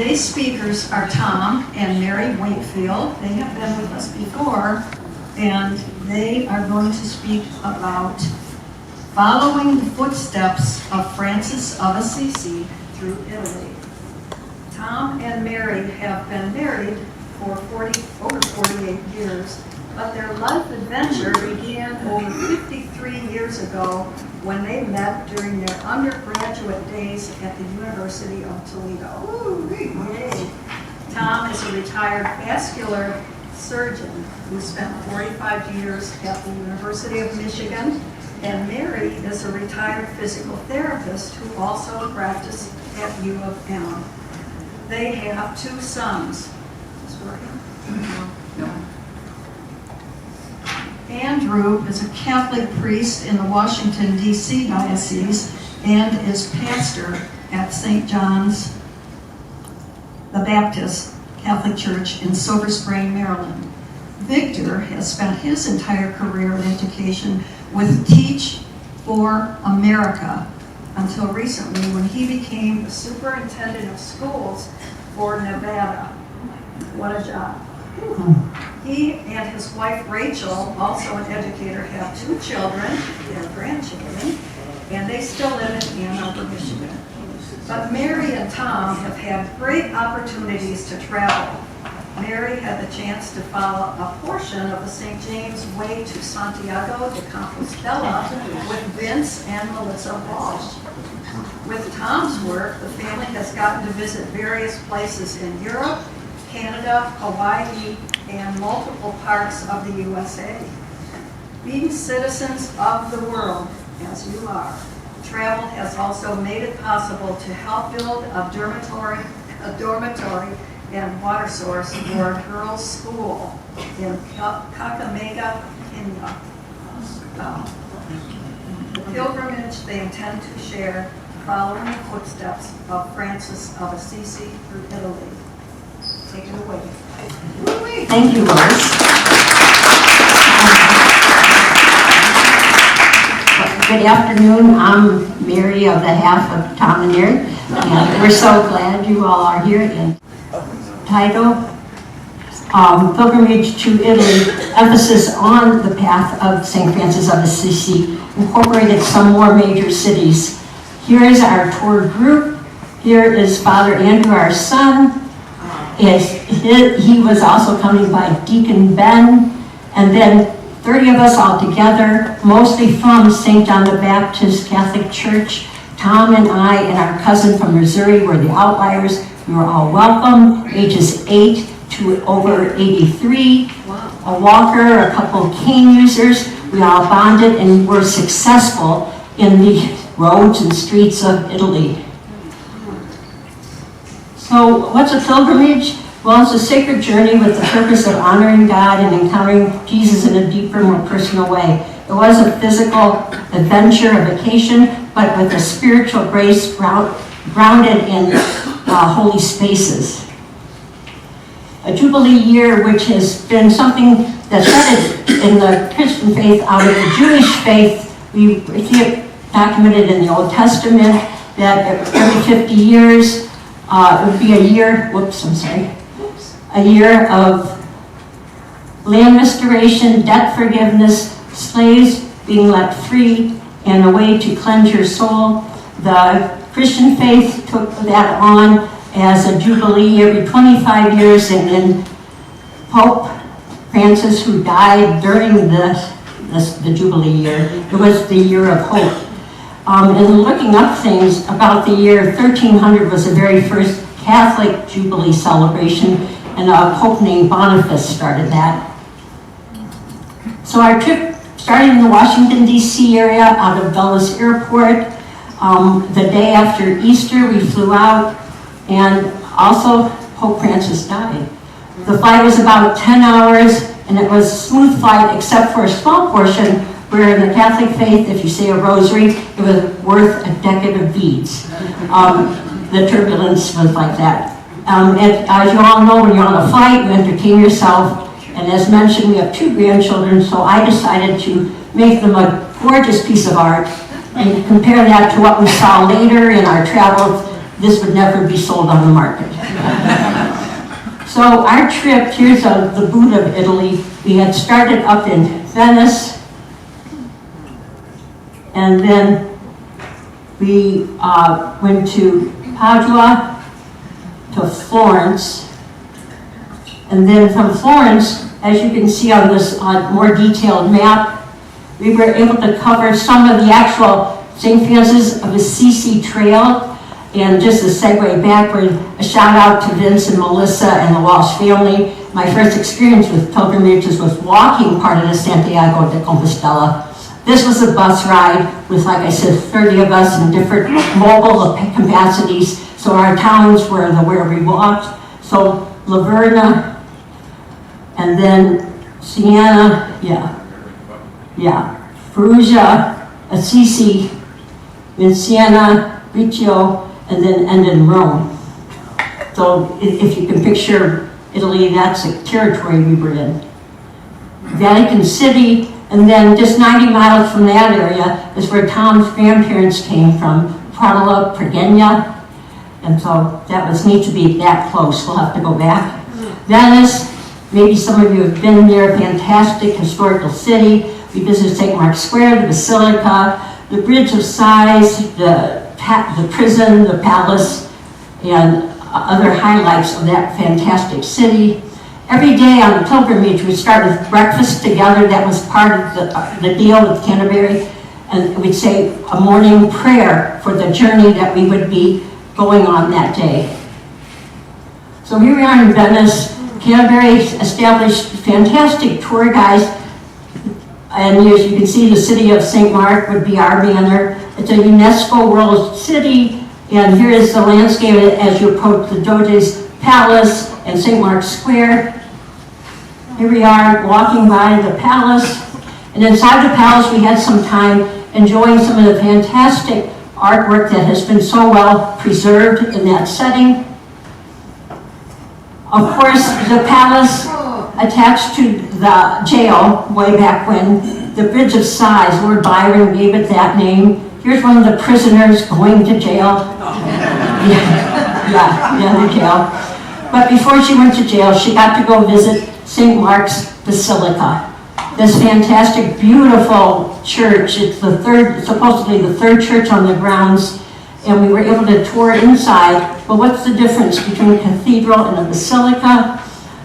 Today's speakers are Tom and Mary Wakefield. They have been with us before, and they are going to speak about following the footsteps of Francis of Assisi through Italy. Tom and Mary have been married for over 48 years, but their life adventure began over 53 years ago when they met during their undergraduate days at the University of Toledo. Yay. Tom is a retired vascular surgeon who spent 45 years at the University of Michigan, and Mary is a retired physical therapist who also practiced at U of M. They have 2 sons. Is this working? No. Andrew is a Catholic priest in the Washington, D.C. diocese and is pastor at St. John's the Baptist Catholic Church in Silver Spring, Maryland. Victor has spent his entire career in education with Teach for America until recently when he became the superintendent of schools for Nevada. What a job. He and his wife Rachel, also an educator, have 2 children, their grandchildren, and they still live in Ann Arbor, Michigan. But Mary and Tom have had great opportunities to travel. Mary had the chance to follow a portion of the St. James Way to Santiago de Compostela with Vince and Melissa Walsh. With Tom's work, the family has gotten to visit various places in Europe, Canada, Hawaii, and multiple parts of the USA. Being citizens of the world, as you are, travel has also made it possible to help build a dormitory and water source for a girls' school in Kakamega, Kenya. The pilgrimage they intend to share following the footsteps of Francis of Assisi through Italy. Take it away. Thank you, Lois. Good afternoon. I'm Mary of the half of Tom and Mary, and we're so glad you all are here. And title, Pilgrimage to Italy, emphasis on the path of St. Francis of Assisi, incorporated some more major cities. Here is our tour group. Here is Father Andrew, our son. He was also coming by Deacon Ben, and then 30 of us all together, mostly from St. John the Baptist Catholic Church. Tom and I and our cousin from Missouri were the outliers. We were all welcome, ages 8 to over 83. A walker, a couple of cane users. We all bonded and were successful in the roads and streets of Italy. So what's a pilgrimage? Well, it's a sacred journey with the purpose of honoring God and encountering Jesus in a deeper, more personal way. It was a physical adventure, a vacation, but with a spiritual grace grounded in holy spaces. A Jubilee year, which has been something that started in the Christian faith out of the Jewish faith. We see it documented in the Old Testament that every 50 years, it would be a year, a year of land restoration, debt forgiveness, slaves being let free, and a way to cleanse your soul. The Christian faith took that on as a jubilee every 25 years, and then Pope Francis, who died during the Jubilee year, it was the year of hope. And looking up things about the year 1300 was the very first Catholic Jubilee celebration, and a pope named Boniface started that. So our trip started in the Washington, D.C. area out of Dulles Airport. The day after Easter, we flew out, and also Pope Francis died. The flight was about 10 hours, and it was a smooth flight except for a small portion where in the Catholic faith, if you say a rosary, it was worth a decade of beads. The turbulence was like that. And as you all know, when you're on a flight, you entertain yourself. And as mentioned, we have 2 grandchildren, so I decided to make them a gorgeous piece of art and compare that to what we saw later in our travels this would never be sold on the market. So our trip, here's the boot of Italy. We had started up in Venice, and then we went to Padua, to Florence, and then from Florence, as you can see on this more detailed map, we were able to cover some of the actual St. Francis of Assisi trail. And just a segue backward, a shout out to Vince and Melissa and the Walsh family. My first experience with pilgrimages was walking part of the Santiago de Compostela. This was a bus ride with, like I said, 30 of us in different mobile capacities. So our towns were where we walked. So Laverna, and then Siena, Perugia, Assisi, then Siena, Riccio, and then end in Rome. So if you can picture Italy, that's the territory we were in. Vatican City, and then just 90 miles from that area is where Tom's grandparents came from, Pradola, Pregenia, and so that was neat to be that close. We'll have to go back. Venice, maybe some of you have been there, fantastic historical city. We visited St. Mark's Square, the Basilica, the Bridge of Sighs, the prison, the palace, and other highlights of that fantastic city. Every day on the pilgrimage, we start with breakfast together. That was part of the deal with Canterbury. And we'd say a morning prayer for the journey that we would be going on that day. So here we are in Venice. Canterbury established fantastic tour guides. And as you can see, the city of St. Mark would be our banner. It's a UNESCO World City, and here is the landscape as you approach the Doge's Palace and St. Mark's Square. Here we are walking by the palace, and inside the palace we had some time enjoying some of the fantastic artwork that has been so well preserved in that setting. Of course, the palace attached to the jail way back when, the Bridge of Sighs, Lord Byron gave it that name. Here's one of the prisoners going to jail. The jail. But before she went to jail, she got to go visit St. Mark's Basilica. This fantastic, beautiful church. It's supposedly the third church on the grounds, and we were able to tour inside. But what's the difference between a cathedral and a basilica?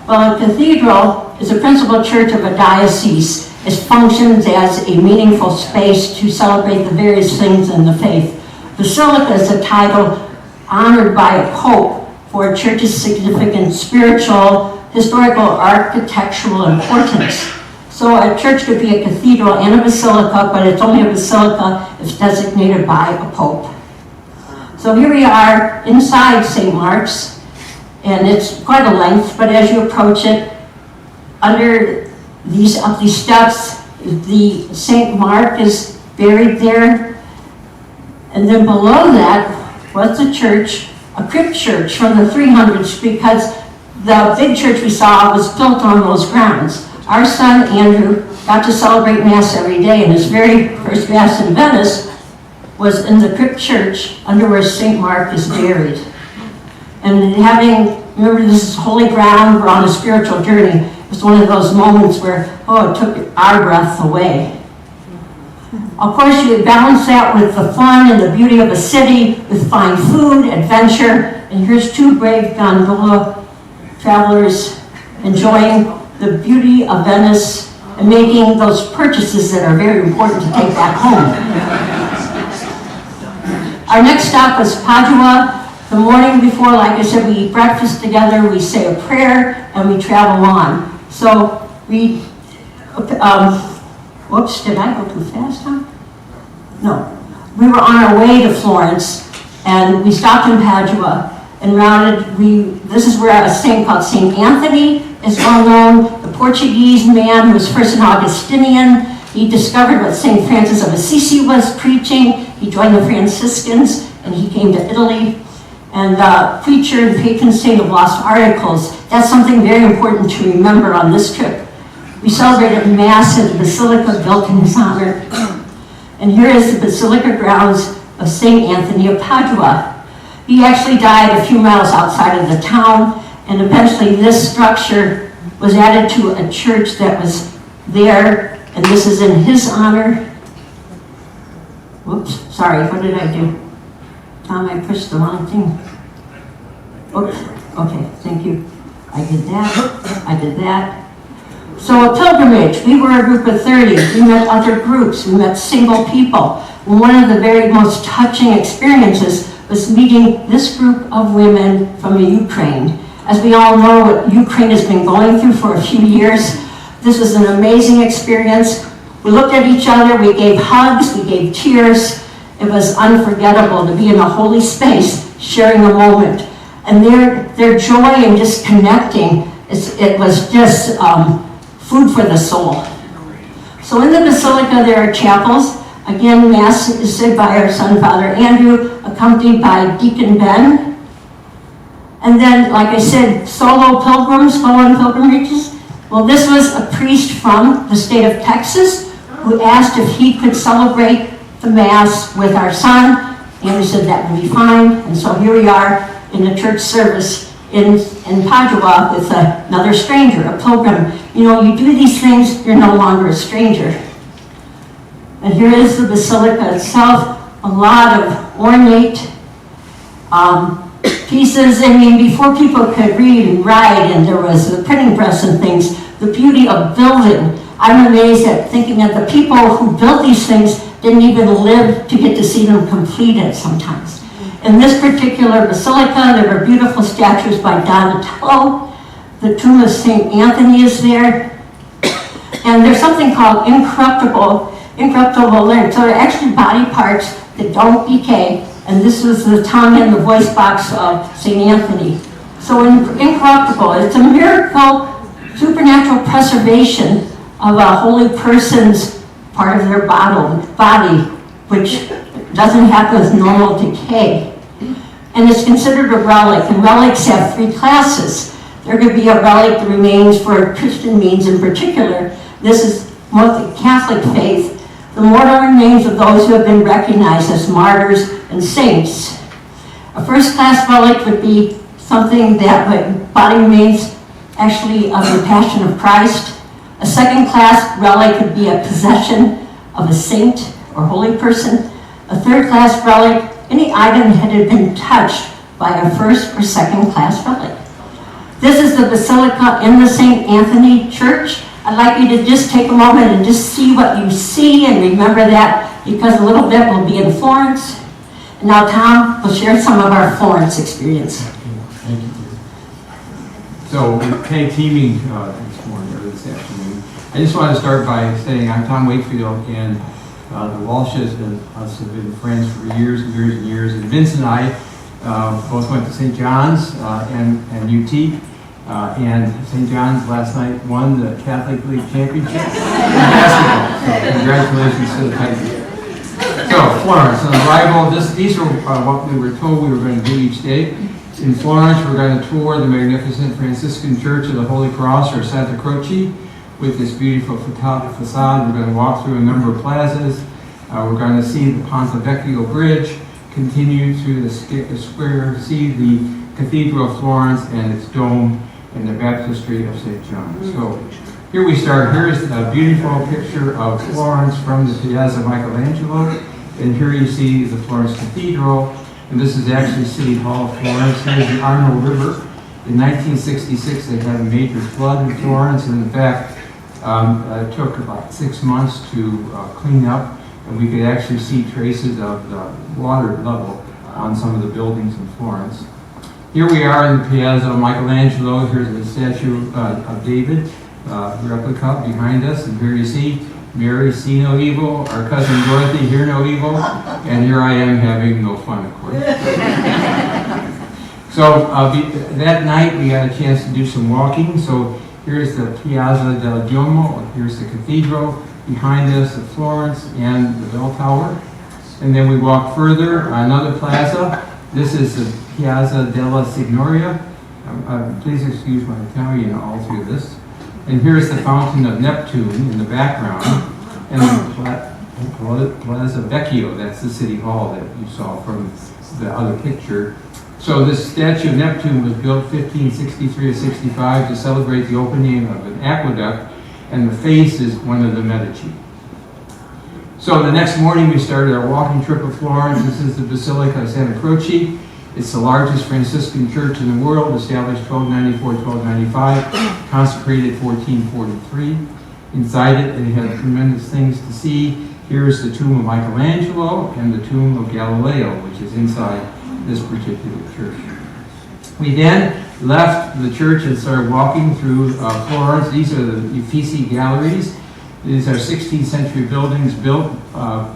Well, a cathedral is a principal church of a diocese. It functions as a meaningful space to celebrate the various things in the faith. Basilica is a title honored by a pope for a church's significant spiritual, historical, architectural importance. So a church could be a cathedral and a basilica, but it's only a basilica if designated by a pope. So here we are inside St. Mark's, and it's quite a length, but as you approach it, under up these steps, the St. Mark is buried there. And then below that was the church, a crypt church from the 300s, because the big church we saw was built on those grounds. Our son, Andrew, got to celebrate Mass every day, and his very first Mass in Venice was in the crypt church under where St. Mark is buried. And remember, this is holy ground, we're on a spiritual journey. It was one of those moments where, it took our breath away. Of course, you balance that with the fun and the beauty of a city, with fine food, adventure, and here's two brave gondola travelers enjoying the beauty of Venice and making those purchases that are very important to take back home. Our next stop was Padua. The morning before, like I said, we eat breakfast together, we say a prayer, and we travel on. So we, whoops, did I go too fast, huh? No. We were on our way to Florence, and we stopped in Padua and routed, this is where a saint called St. Anthony is well known, the Portuguese man who was first an Augustinian. He discovered what St. Francis of Assisi was preaching. He joined the Franciscans, and he came to Italy. And preacher and patron saint of lost articles. That's something very important to remember on this trip. We celebrated Mass at the Basilica built in his honor. And here is the Basilica grounds of St. Anthony of Padua. He actually died a few miles outside of the town, and eventually this structure was added to a church that was there, and this is in his honor. Whoops, sorry, what did I do? Tom, I pushed the wrong thing. Oops, okay, thank you. I did that. So a pilgrimage, we were a group of 30. We met other groups, we met single people. And one of the very most touching experiences was meeting this group of women from Ukraine. As we all know, what Ukraine has been going through for a few years, this was an amazing experience. We looked at each other, we gave hugs, we gave tears. It was unforgettable to be in a holy space, sharing a moment. And their joy in just connecting, it was just food for the soul. So in the Basilica there are chapels. Again, Mass is said by our son, Father Andrew, accompanied by Deacon Ben. And then, like I said, solo pilgrims, following pilgrimages. Well, this was a priest from the state of Texas who asked if he could celebrate the Mass with our son. And we said that would be fine. And so here we are in a church service in Padua with another stranger, a pilgrim. You know, you do these things, you're no longer a stranger. And here is the Basilica itself, a lot of ornate pieces. I mean, before people could read and write, and there was the printing press and things, the beauty of building. I'm amazed at thinking that the people who built these things didn't even live to get to see them completed sometimes. In this particular basilica, there were beautiful statues by Donatello. The tomb of St. Anthony is there. And there's something called incorruptible limbs. So they're actually body parts that don't decay. And this was the tongue and the voice box of St. Anthony. So incorruptible, it's a miracle, supernatural preservation of a holy person's part of their body, which doesn't happen with normal decay. And it's considered a relic, and relics have three classes. There could be a relic that remains for Christian means in particular. This is more the Catholic faith. The mortal remains of those who have been recognized as martyrs and saints. A first-class relic would be something that would body remains actually of the Passion of Christ. A second-class relic would be a possession of a saint or holy person. A third-class relic, any item that had been touched by a first or second-class relic. This is the Basilica in the St. Anthony Church. I'd like you to just take a moment and just see what you see and remember that, because a little bit will be in Florence. And now Tom will share some of our Florence experience. Thank you. So we're tag teaming this morning or this afternoon. I just want to start by saying I'm Tom Wakefield, and the Walshes and us have been friends for years and years and years. And Vince and I both went to St. John's and UT. And St. John's last night won the Catholic League Championship in basketball. So congratulations to the Tigers. So Florence, on arrival, these are what we were told we were going to do each day. In Florence, we're going to tour the magnificent Franciscan Church of the Holy Cross, or Santa Croce, with this beautiful facade. We're going to walk through a number of plazas. We're going to see the Ponte Vecchio Bridge, continue through the square, see the Cathedral of Florence and its dome, and the baptistry of St. John. So here we start. Here's a beautiful picture of Florence from the Piazza Michelangelo. And here you see the Florence Cathedral. And this is actually City Hall of Florence. Here's the Arno River. In 1966, they had a major flood in Florence. And in fact, it took about 6 months to clean up. And we could actually see traces of the water level on some of the buildings in Florence. Here we are in the Piazza of Michelangelo. Here's the statue of David, replica behind us. And here you see Mary, see no evil. Our cousin Dorothy, hear no evil. And here I am having no fun, of course. So that night we got a chance to do some walking. So here's the Piazza del Duomo. Here's the cathedral. Behind us, the Florence and the bell tower. And then we walk further, another plaza. This is the Piazza della Signoria. Please excuse my Italian all through this. And here's the Fountain of Neptune in the background. And the Plaza Vecchio, that's the city hall that you saw from the other picture. So this statue of Neptune was built 1563 to 65 to celebrate the opening of an aqueduct, and the face is one of the Medici. So the next morning we started our walking trip of Florence. This is the Basilica of Santa Croce. It's the largest Franciscan church in the world, established 1294-1295, consecrated 1443. Inside it had tremendous things to see. Here's the tomb of Michelangelo and the tomb of Galileo, which is inside this particular church. We then left the church and started walking through Florence. These are the Uffizi galleries. These are 16th century buildings built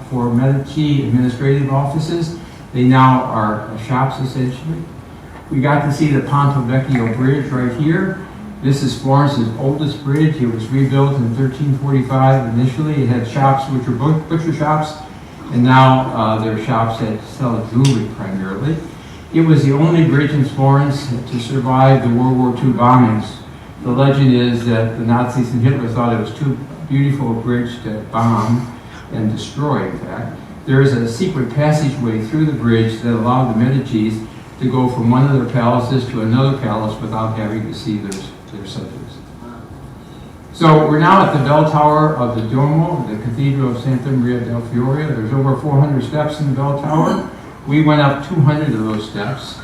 for Medici administrative offices. They now are shops, essentially. We got to see the Ponte Vecchio Bridge right here. This is Florence's oldest bridge. It was rebuilt in 1345 initially. It had shops, which were butcher shops, and now they're shops that sell jewelry primarily. It was the only bridge in Florence to survive the World War II bombings. The legend is that the Nazis and Hitler thought it was too beautiful a bridge to bomb and destroy, in fact. There is a secret passageway through the bridge that allowed the Medicis to go from one of their palaces to another palace without having to see their subjects. So we're now at the bell tower of the Duomo, the Cathedral of Santa Maria del Fiore. There's over 400 steps in the bell tower. We went up 200 of those steps.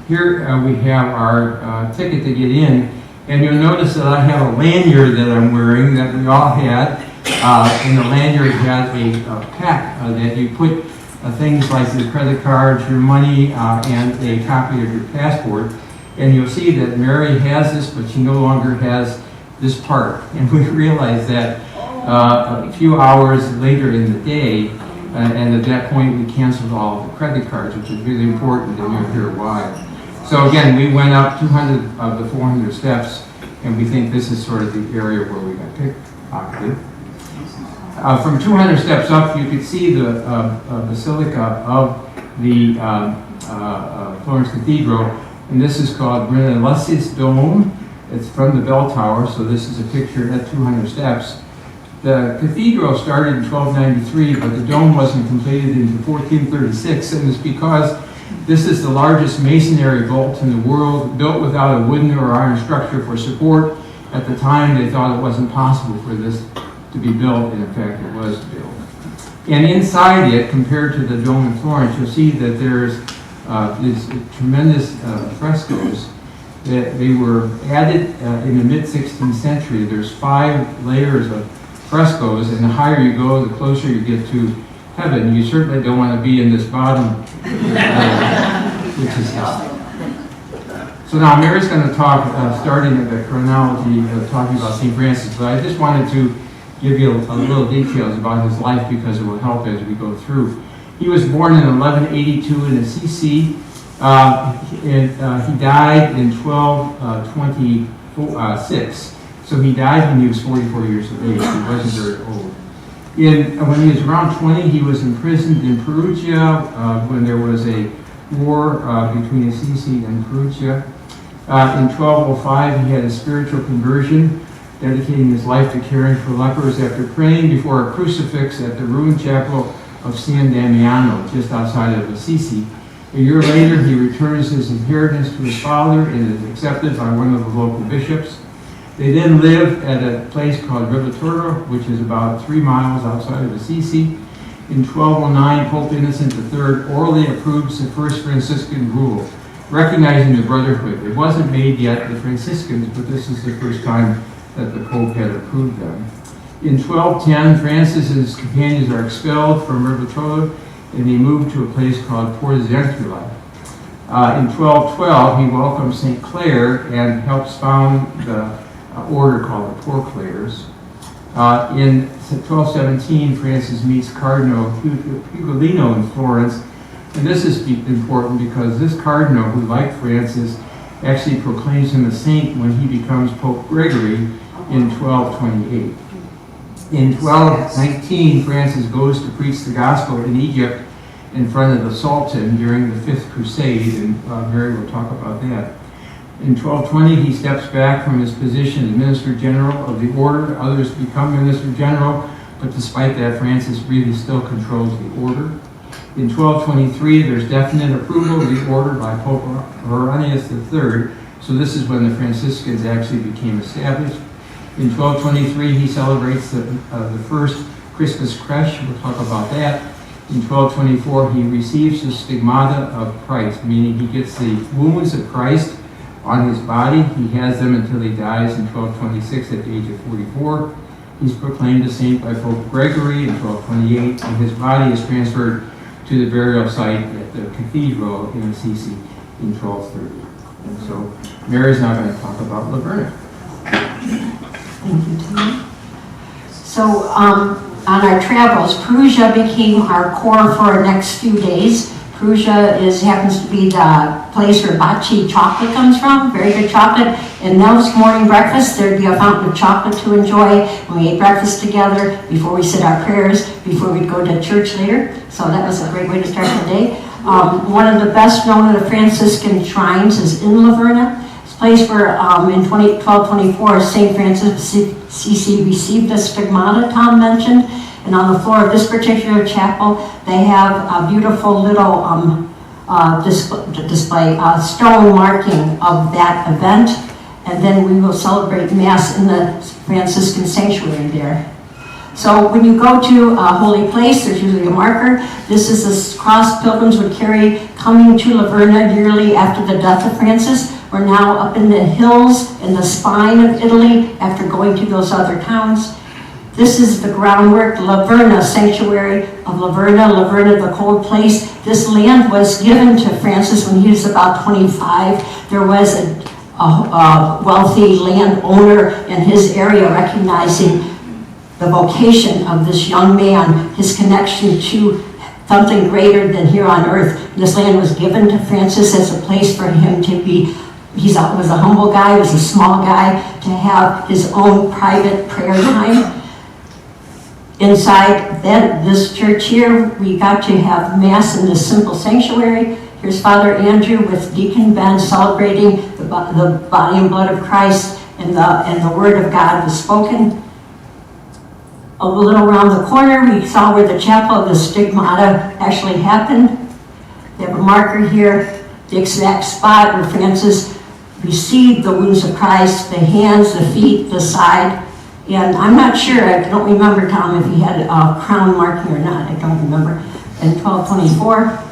Here we have our ticket to get in, and you'll notice that I have a lanyard that I'm wearing that we all had, and the lanyard has a pack that you put things like your credit cards, your money, and a copy of your passport. And you'll see that Mary has this, but she no longer has this part. And we realized that a few hours later in the day, and at that point we canceled all of the credit cards, which is really important, and you'll hear why. So again, we went up 200 of the 400 steps, and we think this is sort of the area where we got pickpocketed. From 200 steps up, you could see the Basilica of the Florence Cathedral, and this is called Brunelleschi's Dome. It's from the bell tower, so this is a picture at 200 steps. The cathedral started in 1293, but the dome wasn't completed until 1436, and it's because this is the largest masonry vault in the world, built without a wooden or iron structure for support. At the time, they thought it wasn't possible for this to be built, and in fact, it was built. And inside it, compared to the dome in Florence, you'll see that there's these tremendous frescoes that they were added in the mid-16th century. There's 5 layers of frescoes, and the higher you go, the closer you get to heaven. You certainly don't want to be in this bottom which is so now Mary's going to talk, starting at the chronology of talking about St. Francis, but I just wanted to give you a little details about his life because it will help as we go through. He was born in 1182 in Asissi. He died in 1226. So he died when he was 44 years of age. He wasn't very old. When he was around 20, he was imprisoned in Perugia when there was a war between Asissi and Perugia. In 1205, he had a spiritual conversion, dedicating his life to caring for lepers after praying before a crucifix at the ruined chapel of San Damiano, just outside of Asissi. A year later, he returns his inheritance to his father and is accepted by one of the local bishops. They then live at a place called Rivetoro, which is about 3 miles outside of Assisi. In 1209, Pope Innocent III orally approves the first Franciscan rule, recognizing the brotherhood. It wasn't made yet, the Franciscans, but this is the first time that the Pope had approved them. In 1210, Francis and his companions are expelled from Rivetoro, and they move to a place called Porzientula. In 1212, he welcomes St. Clare and helps found the order called the Poor Clares. In 1217, Francis meets Cardinal Ugolino in Florence, and this is important because this cardinal, who liked Francis, actually proclaims him a saint when he becomes Pope Gregory in 1228. In 1219, Francis goes to preach the gospel in Egypt in front of the Sultan during the 5th Crusade, and Mary will talk about that. In 1220, he steps back from his position as Minister General of the Order. Others become Minister General, but despite that, Francis really still controls the order. In 1223, there's definite approval of the order by Pope Honorius III. So this is when the Franciscans actually became established. In 1223, he celebrates the first Christmas creche. We'll talk about that. In 1224, he receives the stigmata of Christ, meaning he gets the wounds of Christ on his body. He has them until he dies in 1226 at the age of 44. He's proclaimed a saint by Pope Gregory in 1228, and his body is transferred to the burial site at the cathedral in Asissi in 1230. And so Mary's now going to talk about Laverna. Thank you, Tom. So on our travels, Perugia became our core for our next few days. Perugia happens to be the place where Baci chocolate comes from, very good chocolate. And Nell's morning breakfast, there'd be a fountain of chocolate to enjoy. And we ate breakfast together before we said our prayers, before we'd go to church later. So that was a great way to start the day. One of the best known of the Franciscan shrines is in Laverna. It's a place where in 1224, St. Francis of Assisi received the stigmata Tom mentioned. And on the floor of this particular chapel, they have a beautiful little display, stone marking of that event. And then we will celebrate Mass in the Franciscan sanctuary there. So when you go to a holy place, there's usually a marker. This is the cross pilgrims would carry coming to Laverna yearly after the death of Francis. We're now up in the hills in the spine of Italy after going to those other towns. This is the groundwork, Laverna, sanctuary of Laverna, Laverna, the cold place. This land was given to Francis when he was about 25. There was a wealthy landowner in his area recognizing the vocation of this young man, his connection to something greater than here on earth. This land was given to Francis as a place for him to be. He was a humble guy, was a small guy, to have his own private prayer time. Inside this church here, we got to have Mass in this simple sanctuary. Here's Father Andrew with Deacon Ben celebrating the body and blood of Christ, and the Word of God was spoken. A little around the corner, we saw where the chapel of the stigmata actually happened. They have a marker here, the exact spot where Francis received the wounds of Christ, the hands, the feet, the side. And I'm not sure, I don't remember, Tom, if he had a crown marking or not, I don't remember. In 1224.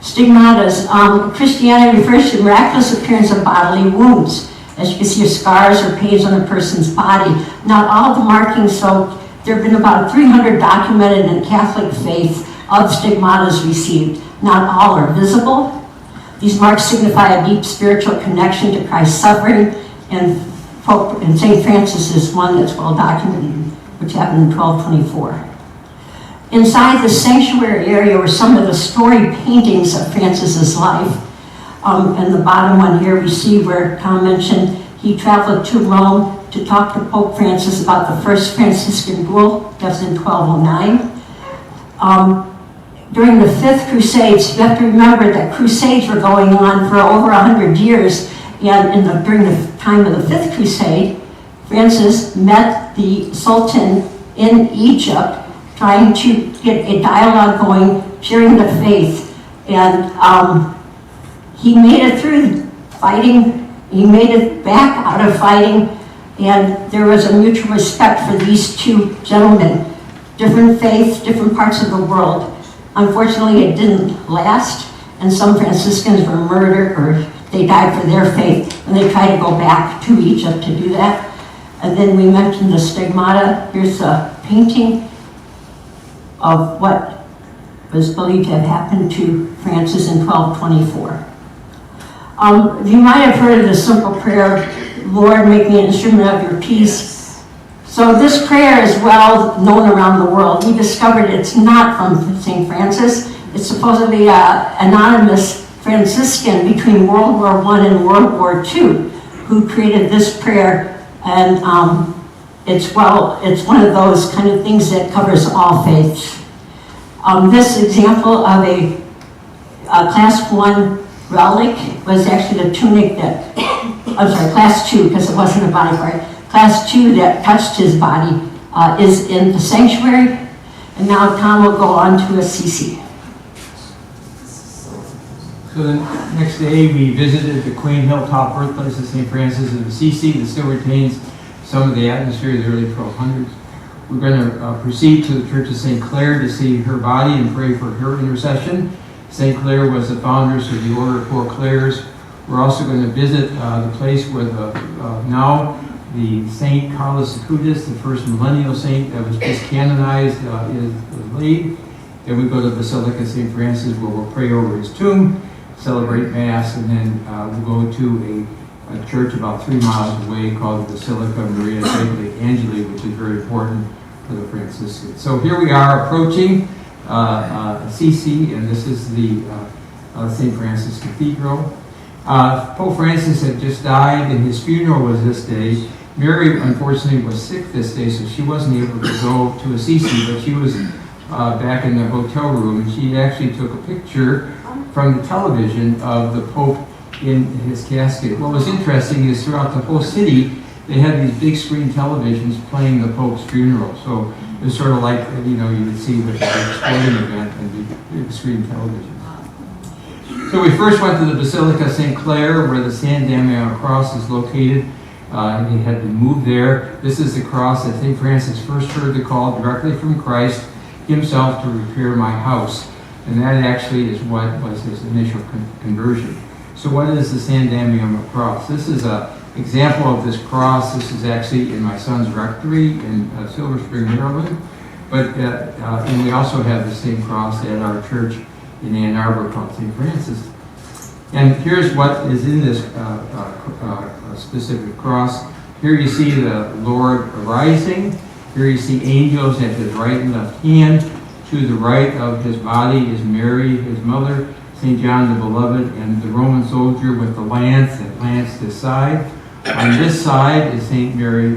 Stigmatas. Christianity refers to the miraculous appearance of bodily wounds. As you can see, scars or pains on a person's body. Not all the markings, so there have been about 300 documented in Catholic faith of stigmatas received. Not all are visible. These marks signify a deep spiritual connection to Christ's suffering, and St. Francis is one that's well documented, which happened in 1224. Inside the sanctuary area were some of the story paintings of Francis's life. And the bottom one here we see where Tom mentioned he traveled to Rome to talk to Pope Francis about the first Franciscan bull. That was in 1209. During the Fifth Crusades, you have to remember that crusades were going on for over 100 years. And during the time of the Fifth Crusade, Francis met the Sultan in Egypt, trying to get a dialogue going, sharing the faith. And he made it through fighting. He made it back out of fighting. And there was a mutual respect for these two gentlemen. Different faiths, different parts of the world. Unfortunately, it didn't last. And some Franciscans were murdered, or they died for their faith, and they tried to go back to Egypt to do that. And then we mentioned the stigmata. Here's a painting of what was believed to have happened to Francis in 1224. You might have heard of the simple prayer, Lord, make me an instrument of your peace. So this prayer is well known around the world. We discovered it's not from St. Francis. It's supposedly an anonymous Franciscan between World War I and World War II who created this prayer, and it's one of those kind of things that covers all faiths. This example of a class 1 relic was actually the tunic that, I'm sorry, class 2, because it wasn't a body part. Class 2 that touched his body is in the sanctuary, and now Tom will go on to Asissi. So the next day, we visited the quaint hilltop birthplace of St. Francis of Assisi that still retains some of the atmosphere of the early 1200s. We're going to proceed to the Church of St. Clare to see her body and pray for her intercession. St. Clare was the founders of the Order of Four Clares. We're also going to visit the place where now the Saint Carlos Acutis, the first millennial saint that was just canonized, is laid. Then we go to Basilica St. Francis, where we'll pray over his tomb, celebrate Mass, and then we'll go to a church about 3 miles away called the Basilica Maria degli Angeli, which is very important for the Franciscans. So here we are approaching Asissi, and this is the St. Francis Cathedral. Pope Francis had just died, and his funeral was this day. Mary, unfortunately, was sick this day, so she wasn't able to go to Asissi, but she was back in the hotel room, and she actually took a picture from the television of the Pope in his casket. What was interesting is throughout the whole city, they had these big screen televisions playing the Pope's funeral. So it was sort of like, you would see with a big sporting event and the big screen television. So we first went to the Basilica St. Clare, where the San Damiano cross is located. It had been moved there. This is the cross that St. Francis first heard the call directly from Christ himself to repair my house. And that actually is what was his initial conversion. So what is the San Damiano cross? This is an example of this cross. This is actually in my son's rectory in Silver Spring, Maryland. And we also have the same cross at our church in Ann Arbor called St. Francis. And here's what is in this specific cross. Here you see the Lord arising. Here you see angels at his right and left hand. To the right of his body is Mary, his mother, St. John the Beloved, and the Roman soldier with the lance that lanced his side. On this side is St. Mary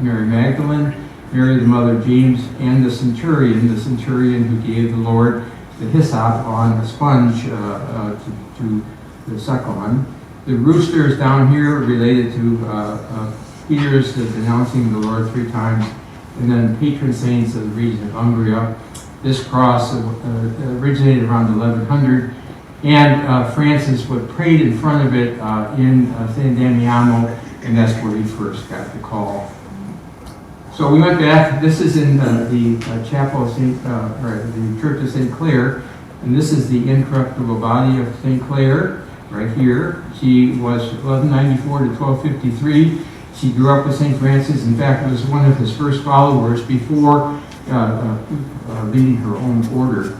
Magdalene, Mary the mother of James, and the centurion who gave the Lord the hyssop on a sponge to the suck on. The rooster is down here related to Peter's denouncing the Lord 3 times, and then patron saints of the region of Umbria. This cross originated around 1100, and Francis would prayed in front of it in San Damiano, and that's where he first got the call. So we went back. This is in the chapel of the Church of St. Clare, and this is the incorruptible body of St. Clare right here. She was 1194 to 1253. She grew up with St. Francis. In fact, was one of his first followers before leading her own order.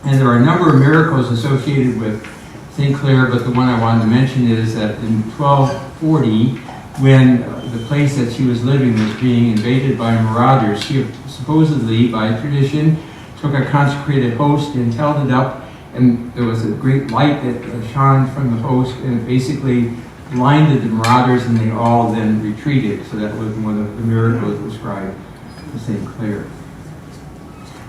And there are a number of miracles associated with St. Clare, but the one I wanted to mention is that in 1240, when the place that she was living was being invaded by marauders, she supposedly, by tradition, took a consecrated host and held it up, and there was a great light that shone from the host, and it basically blinded the marauders, and they all then retreated. So that was one of the miracles ascribed to St. Clare.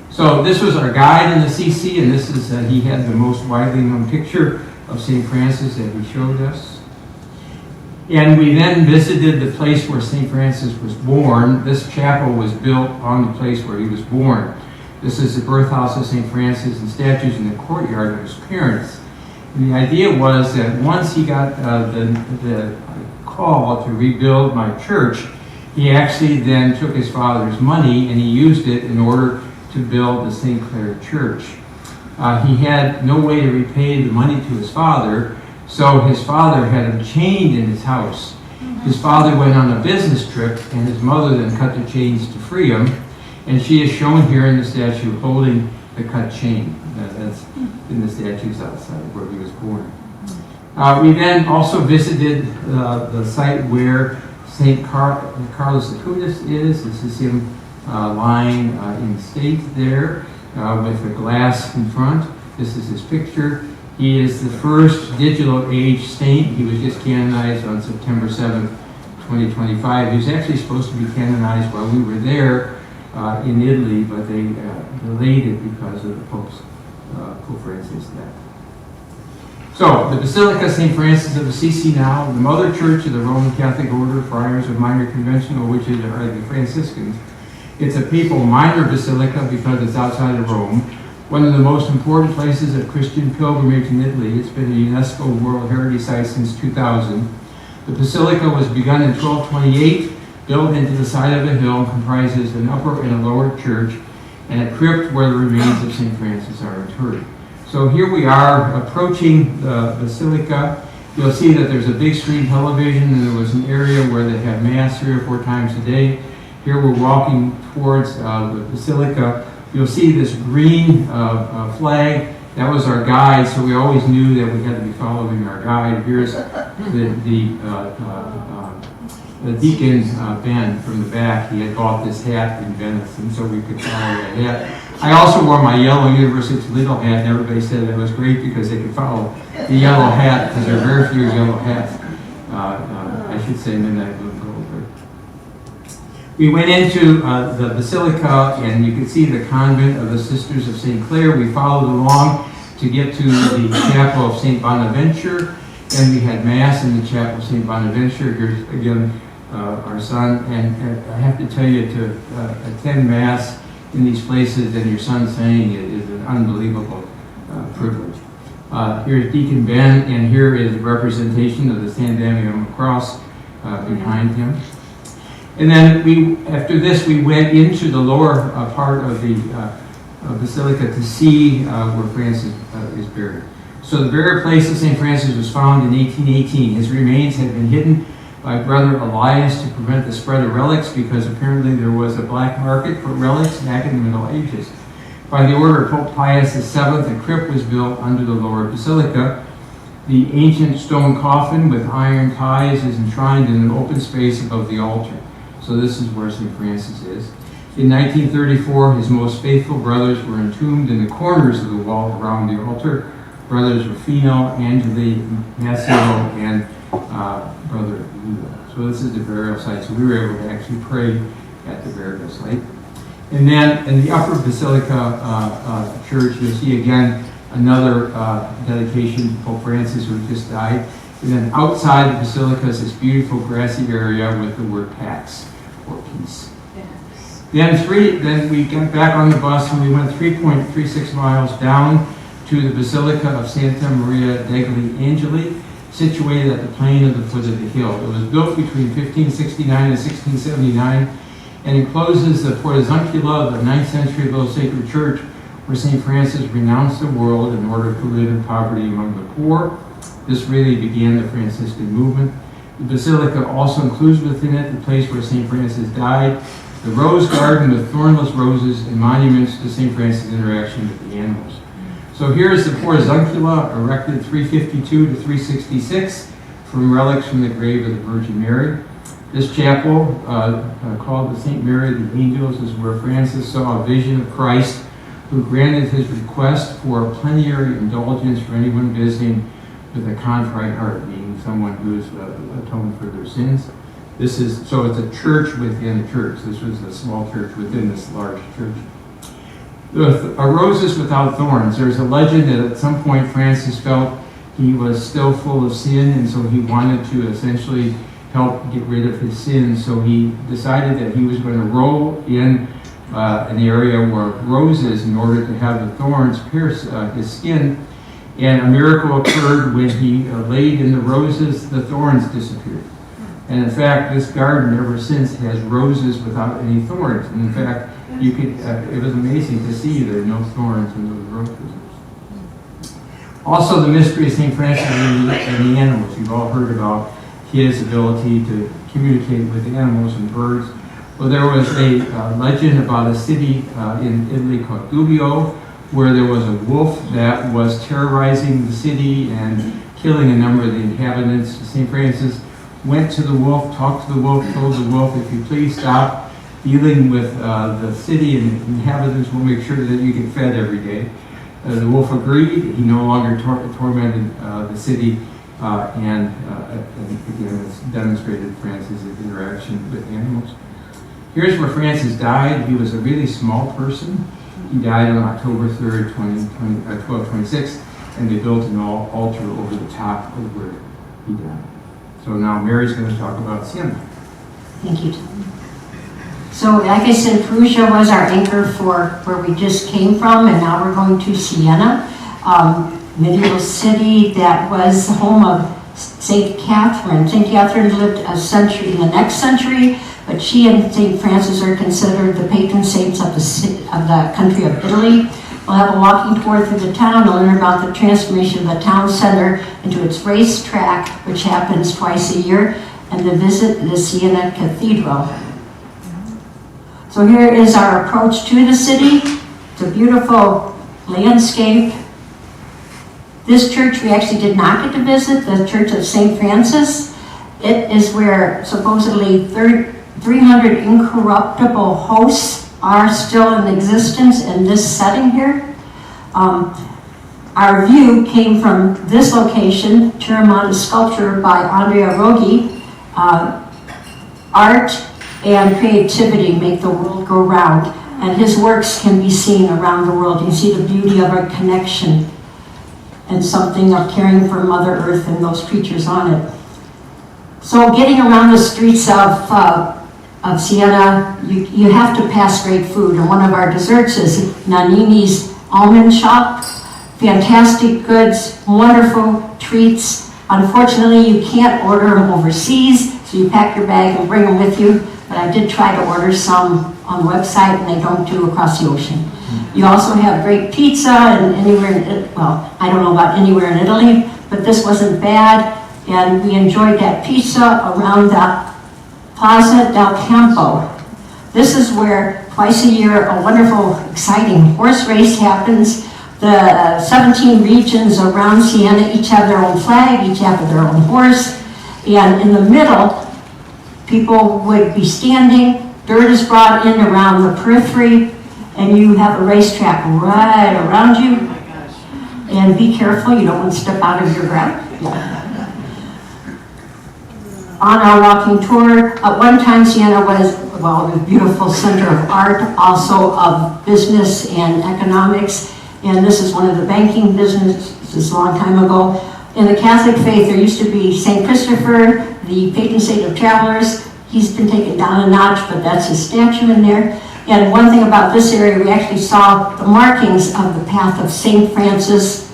So this was our guide in Assisi, and this is he had the most widely known picture of St. Francis that he showed us. And we then visited the place where St. Francis was born. This chapel was built on the place where he was born. This is the birthhouse of St. Francis, and statues in the courtyard of his parents. And the idea was that once he got the call to rebuild my church, he actually then took his father's money and he used it in order to build the St. Clare Church. He had no way to repay the money to his father, so his father had him chained in his house. His father went on a business trip, and his mother then cut the chains to free him, and she is shown here in the statue holding the cut chain. That's in the statues outside where he was born. We then also visited the site where St. Carlos Acutis is. This is him lying in state there with a glass in front. This is his picture. He is the first digital age saint. He was just canonized on September 7th, 2025. He was actually supposed to be canonized while we were there in Italy, but they delayed it because of the Pope Francis' death. So, the Basilica St. Francis of Assisi now, the mother church of the Roman Catholic Order, Friars of Minor Conventual, which are the Franciscans. It's a papal minor basilica because it's outside of Rome. one of the most important places of Christian pilgrimage in Italy. It's been a UNESCO World Heritage Site since 2000. The basilica was begun in 1228, built into the side of a hill, and comprises an upper and a lower church, and a crypt where the remains of St. Francis are interred. So here we are approaching the basilica. You'll see that there's a big screen television, and there was an area where they had mass 3 or 4 times a day. Here we're walking towards the basilica. You'll see this green flag. That was our guide, so we always knew that we had to be following our guide. Here's the deacon, Ben, from the back. He had bought this hat in Venice, and so we could follow that hat. I also wore my yellow University of Toledo hat, and everybody said that was great because they could follow the yellow hat, because there are very few yellow hats. I should say midnight blue gold. We went into the basilica, and you can see the convent of the Sisters of St. Clare. We followed along to get to the chapel of St. Bonaventure, and we had mass in the chapel of St. Bonaventure. Here's again our son, and I have to tell you, to attend mass in these places and your son saying it is an unbelievable privilege. Here's Deacon Ben, and here is a representation of the San Damiano cross behind him. And then after this, we went into the lower part of the basilica to see where Francis is buried. So the burial place of St. Francis was found in 1818. His remains had been hidden by Brother Elias to prevent the spread of relics, because apparently there was a black market for relics back in the Middle Ages. By the order of Pope Pius VII, a crypt was built under the lower basilica. The ancient stone coffin with iron ties is enshrined in an open space above the altar. So this is where St. Francis is. In 1934, his most faithful brothers were entombed in the corners of the wall around the altar. Brothers Rufino, Angeli, Massimo, and Brother Ludo. So this is the burial site. So we were able to actually pray at the burial site. And then in the upper basilica church, you'll see again another dedication to Pope Francis, who just died. And then outside the basilica is this beautiful grassy area with the word Pax, or peace. Then we got back on the bus, and we went 3.36 miles down to the Basilica of Santa Maria degli Angeli, situated at the plain of the foot of the hill. It was built between 1569 and 1679, and encloses the portizuncula of the 9th century little sacred church, where St. Francis renounced the world in order to live in poverty among the poor. This really began the Franciscan movement. The basilica also includes within it the place where St. Francis died, the rose garden with thornless roses and monuments to St. Francis' interaction with the animals. So here is the portizuncula, erected 352 to 366, from relics from the grave of the Virgin Mary. This chapel, called the St. Mary of the Angels, is where Francis saw a vision of Christ, who granted his request for plenary indulgence for anyone visiting with a contrite heart, meaning someone who is atoned for their sins. So it's a church within a church. This was a small church within this large church. Roses without thorns. There's a legend that at some point Francis felt he was still full of sin, and so he wanted to essentially help get rid of his sins. So he decided that he was going to roll in an area where roses, in order to have the thorns pierce his skin. And a miracle occurred when he laid in the roses, the thorns disappeared. And in fact, this garden ever since has roses without any thorns. And in fact, you could, it was amazing to see there are no thorns in those roses. Also, the mystery of St. Francis and the animals. You've all heard about his ability to communicate with animals and birds. Well, there was a legend about a city in Italy called Gubbio, where there was a wolf that was terrorizing the city and killing a number of the inhabitants. St. Francis went to the wolf, talked to the wolf, told the wolf, if you please stop dealing with the city and inhabitants, we'll make sure that you get fed every day. The wolf agreed. He no longer tormented the city, and again, it's demonstrated Francis' interaction with animals. Here's where Francis died. He was a really small person. He died on October 3rd, 1226, and they built an altar over the top of where he died. So now Mary's going to talk about Siena. Thank you, Tom. So like I said, Perugia was our anchor for where we just came from, and now we're going to Siena, medieval city that was home of St. Catherine. St. Catherine lived a century in the next century, but she and St. Francis are considered the patron saints of the country of Italy. We'll have a walking tour through the town to learn about the transformation of the town center into its racetrack, which happens twice a year, and to visit the Siena Cathedral. So here is our approach to the city. It's a beautiful landscape. This church we actually did not get to visit, the Church of St. Francis. It is where supposedly 300 incorruptible hosts are still in existence in this setting here. Our view came from this location, Tiramana sculpture by Andrea Roghi. Art and creativity make the world go round, and his works can be seen around the world. You see the beauty of our connection and something of caring for Mother Earth and those creatures on it. So getting around the streets of Siena, you have to pass great food, and one of our desserts is Nanini's almond shop. Fantastic goods, wonderful treats. Unfortunately, you can't order them overseas, so you pack your bag and bring them with you. But I did try to order some on the website, and they don't do across the ocean. You also have great pizza, and well, I don't know about anywhere in Italy, but this wasn't bad, and we enjoyed that pizza around the Plaza del Campo. This is where twice a year a wonderful, exciting horse race happens. The 17 regions around Siena each have their own flag, each have their own horse, and in the middle, people would be standing, dirt is brought in around the periphery, and you have a racetrack right around you. And be careful, you don't want to step out of your ground. Yeah. On our walking tour, at one time Siena was, well, a beautiful center of art, also of business and economics, and this is one of the banking businesses a long time ago. In the Catholic faith, there used to be St. Christopher, the patron saint of travelers. He's been taken down a notch, but that's his statue in there. And one thing about this area, we actually saw the markings of the path of St. Francis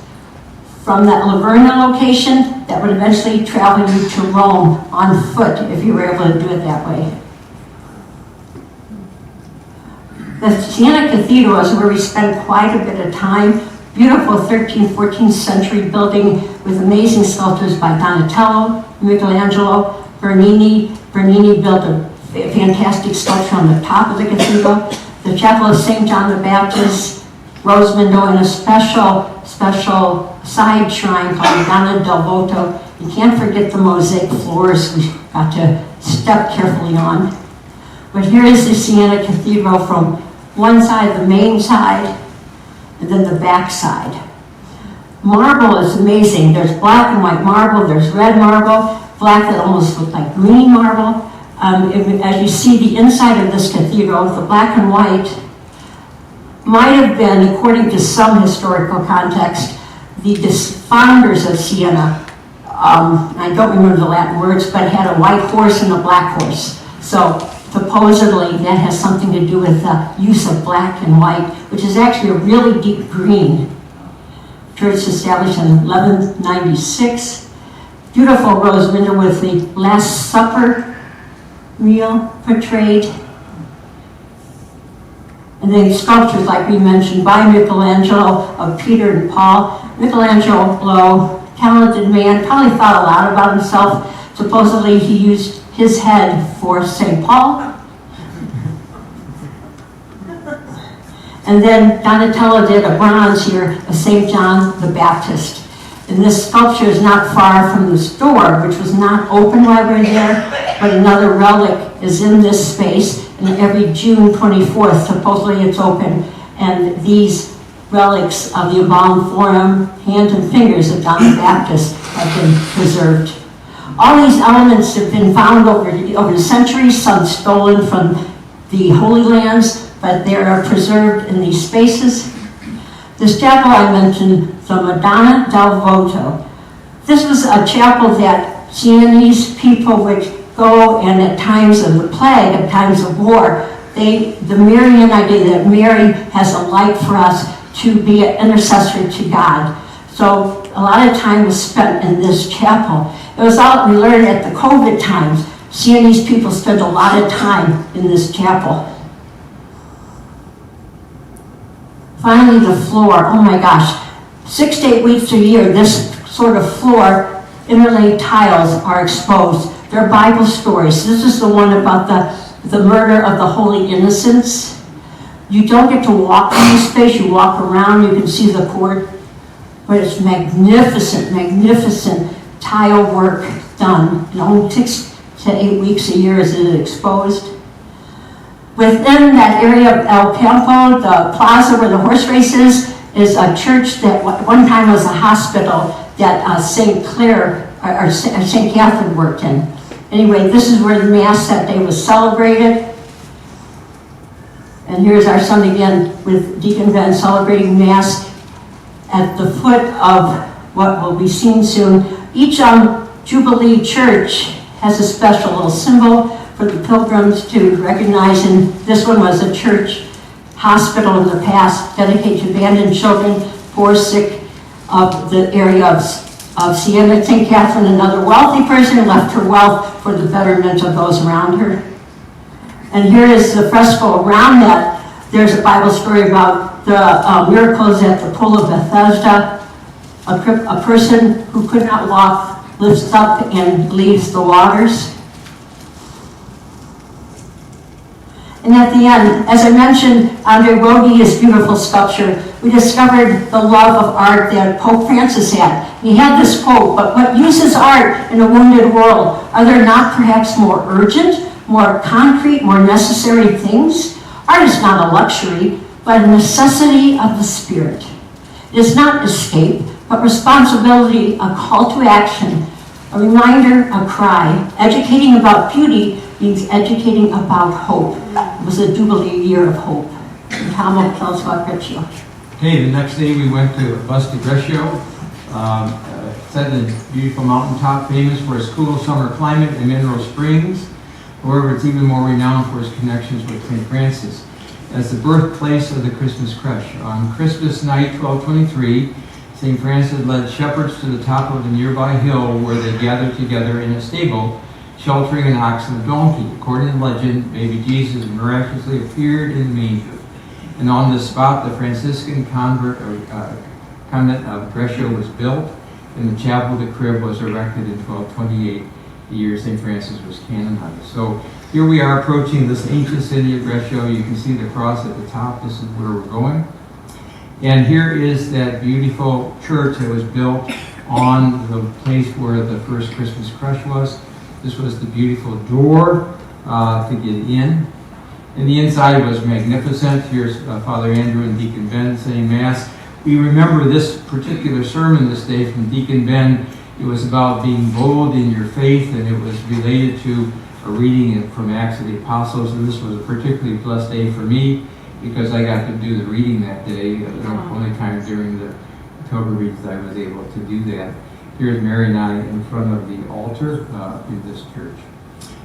from that Laverna location that would eventually travel you to Rome on foot if you were able to do it that way. The Siena Cathedral is where we spent quite a bit of time. Beautiful 13th, 14th century building with amazing sculptures by Donatello, Michelangelo, Bernini. Bernini built a fantastic sculpture on the top of the cathedral. The Chapel of St. John the Baptist, Rosamando, and a special side shrine called Donna del Voto. You can't forget the mosaic floors we got to step carefully on. But here is the Siena Cathedral from one side, the main side, and then the back side. Marble is amazing. There's black and white marble, there's red marble, black that almost looks like green marble. As you see the inside of this cathedral, the black and white might have been, according to some historical context, the founders of Siena. I don't remember the Latin words, but had a white horse and a black horse. So supposedly that has something to do with the use of black and white, which is actually a really deep green. Church established in 1196. Beautiful rose window with the Last Supper meal portrayed. And then sculptures, like we mentioned, by Michelangelo of Peter and Paul. Michelangelo, talented man, probably thought a lot about himself. Supposedly he used his head for St. Paul. And then Donatello did a bronze here of St. John the Baptist. And this sculpture is not far from the store, which was not open while we were there, but another relic is in this space. And every June 24th, supposedly it's open, and these relics of the embalmed forearm, hand, and fingers of John the Baptist have been preserved. All these elements have been found over the centuries, some stolen from the Holy Lands, but they are preserved in these spaces. This chapel I mentioned, the Madonna del Voto. This was a chapel that Sienese people would go, and at times of the plague, at times of war, the Marian idea that Mary has a light for us to be an intercessor to God. So a lot of time was spent in this chapel. It was all we learned at the COVID times, seeing these people spend a lot of time in this chapel. Finally, the floor, oh my gosh, 6 to 8 weeks a year, this sort of floor, interlaid tiles are exposed. They're Bible stories. This is the one about the murder of the holy innocents. You don't get to walk in this space, you walk around, you can see the court, but it's magnificent, magnificent tile work done. It only 6 to 8 weeks a year is it exposed. Within that area of El Campo, the plaza where the horse race is a church that one time was a hospital that St. Clair, or St. Catherine worked in. Anyway, this is where the Mass that day was celebrated. And here's our son again with Deacon Ben celebrating Mass at the foot of what will be seen soon. Each Jubilee church has a special little symbol for the pilgrims to recognize, and this one was a church hospital in the past dedicated to abandoned children, poor, sick of the area of Siena. St. Catherine, another wealthy person, left her wealth for the betterment of those around her. And here is the fresco around that. There's a Bible story about the miracles at the pool of Bethesda. A person who could not walk lifts up and leaves the waters. And at the end, as I mentioned, Andre Rogi's beautiful sculpture, we discovered the love of art that Pope Francis had. He had this quote, "But what uses art in a wounded world? Are there not perhaps more urgent, more concrete, more necessary things? Art is not a luxury, but a necessity of the spirit. It is not escape, but responsibility, a call to action, a reminder, a cry. Educating about beauty means educating about hope." It was a Jubilee year of hope. And Tom will tell us about Greccio. Okay, the next day we went to Busta Greccio, set in a beautiful mountaintop, famous for its cool summer climate and mineral springs. However, it's even more renowned for its connections with St. Francis as the birthplace of the Christmas crush. On Christmas night, 1223, St. Francis led shepherds to the top of a nearby hill where they gathered together in a stable, sheltering an ox and a donkey. According to legend, baby Jesus miraculously appeared in the manger. And on this spot, the Franciscan convent of Greccio was built, and the chapel, the crib, was erected in 1228, the year St. Francis was canonized. So here we are approaching this ancient city of Greccio. You can see the cross at the top. This is where we're going. And here is that beautiful church that was built on the place where the first Christmas crush was. This was the beautiful door to get in. And the inside was magnificent. Here's Father Andrew and Deacon Ben saying Mass. We remember this particular sermon this day from Deacon Ben. It was about being bold in your faith, and it was related to a reading from Acts of the Apostles. And this was a particularly blessed day for me because I got to do the reading that day. The only time during the pilgrimage that I was able to do that. Here's Mary and I in front of the altar in this church.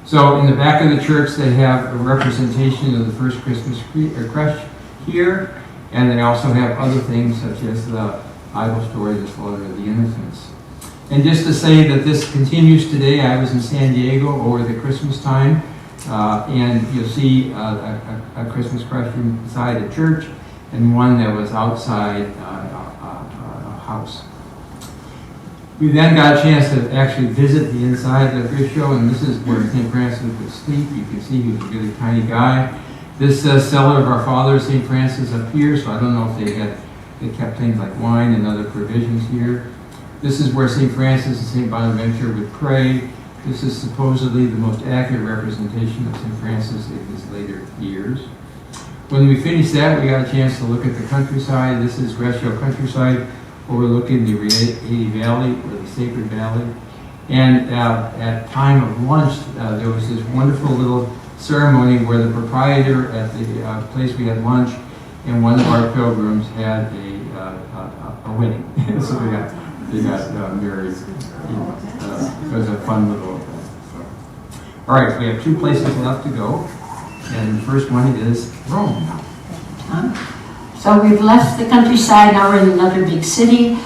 So in the back of the church, they have a representation of the first Christmas crush here, and they also have other things such as the Bible story, the slaughter of the innocents. And just to say that this continues today, I was in San Diego over the Christmas time, and you'll see a Christmas crush inside a church and one that was outside a house. We then got a chance to actually visit the inside of Greccio, and this is where St. Francis would sleep. You can see he was a really tiny guy. This cellar of our father, St. Francis, up here, so I don't know if they kept things like wine and other provisions here. This is where St. Francis and St. Bonaventure would pray. This is supposedly the most accurate representation of St. Francis in his later years. When we finished that, we got a chance to look at the countryside. This is Greccio countryside, overlooking the Rieti Valley, or the Sacred Valley. And at time of lunch, there was this wonderful little ceremony where the proprietor at the place we had lunch and one of our pilgrims had a wedding. So they got married. It was a fun little event. So. All right, we have 2 places left to go. And the first one is Rome. So we've left the countryside, now we're in another big city.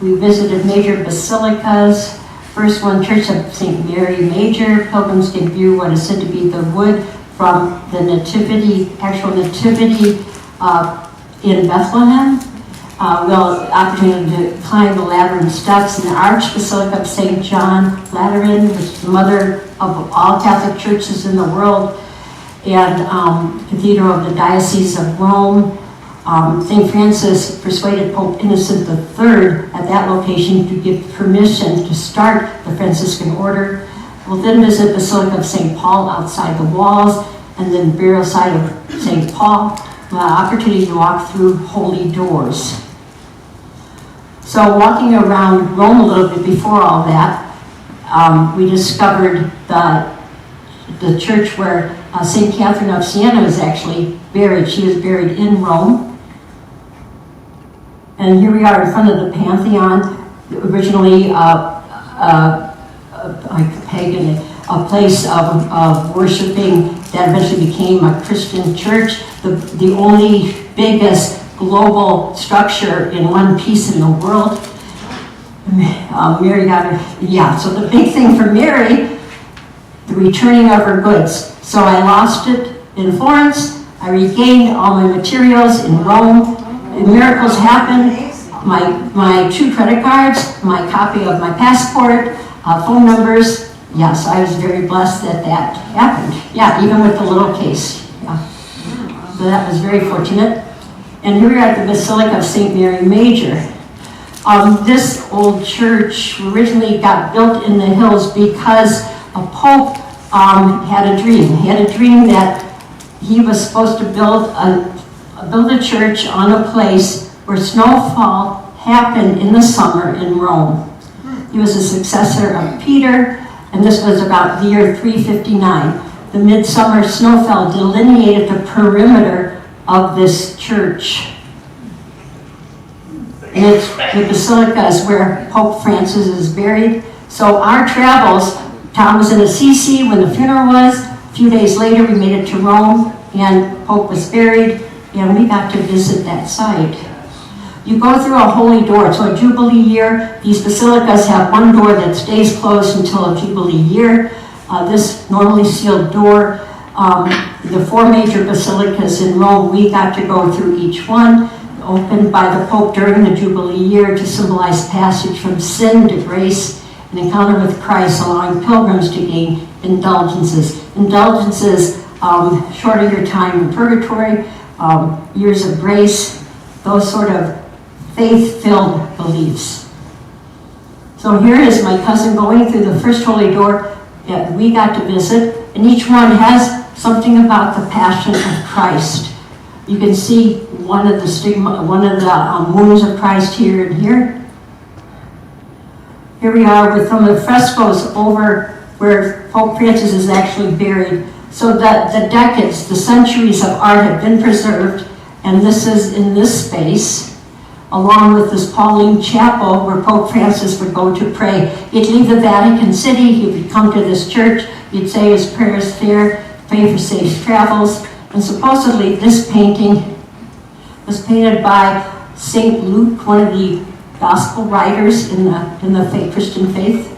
We visited major basilicas. First one, Church of St. Mary Major. Pilgrims can view what is said to be the wood from the nativity, actual nativity in Bethlehem. We'll opportunity to climb the Lateran steps in the Archbasilica of St. John Lateran, which is the mother of all Catholic churches in the world, and Cathedral of the Diocese of Rome. St. Francis persuaded Pope Innocent III at that location to give permission to start the Franciscan order. We'll then visit Basilica of St. Paul outside the walls, and then burial site of St. Paul. Opportunity to walk through holy doors. So walking around Rome a little bit before all that, we discovered the church where St. Catherine of Siena was actually buried. She was buried in Rome. And here we are in front of the Pantheon, originally pagan, a place of worshiping that eventually became a Christian church, the only biggest global structure in one piece in the world. Mary got her, so the big thing for Mary, the returning of her goods. So I lost it in Florence, I regained all my materials in Rome. Miracles happened. My 2 credit cards, my copy of my passport, phone numbers. Yes, I was very blessed that happened. Yeah, even with the little case. Yeah. So that was very fortunate. And here we are at the Basilica of St. Mary Major. This old church originally got built in the hills because a pope had a dream. He had a dream that he was supposed to build a church on a place where snowfall happened in the summer in Rome. He was a successor of Peter, and this was about the year 359. The midsummer snowfall delineated the perimeter of this church. And it's the basilica is where Pope Francis is buried. So our travels, Tom was in Assisi when the funeral was. A few days later, we made it to Rome, and Pope was buried, and we got to visit that site. You go through a holy door. So a Jubilee year, these basilicas have one door that stays closed until a Jubilee year. This normally sealed door, the 4 major basilicas in Rome, we got to go through each one, opened by the Pope during the Jubilee year to symbolize passage from sin to grace, an encounter with Christ, allowing pilgrims to gain indulgences. Indulgences, shorten your time in purgatory, years of grace, those sort of faith-filled beliefs. So here is my cousin going through the first holy door that we got to visit, and each one has something about the passion of Christ. You can see one of the wounds of Christ here and here. Here we are with some of the frescoes over where Pope Francis is actually buried. So that the decades, the centuries of art have been preserved, and this is in this space, along with this Pauline chapel where Pope Francis would go to pray. He'd leave the Vatican City, he would come to this church, he'd say his prayers there, pray for safe travels, and supposedly this painting was painted by St. Luke, one of the gospel writers in the Christian faith.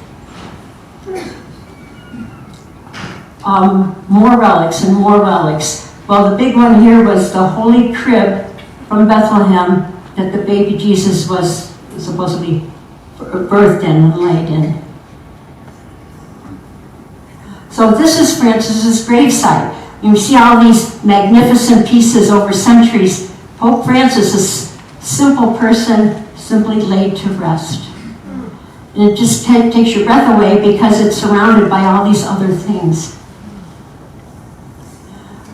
More relics and more relics. Well, the big one here was the Holy Crib from Bethlehem that the baby Jesus was supposedly birthed in and laid in. So this is Francis's gravesite. You see all these magnificent pieces over centuries. Pope Francis, a simple person, simply laid to rest. And it just takes your breath away because it's surrounded by all these other things.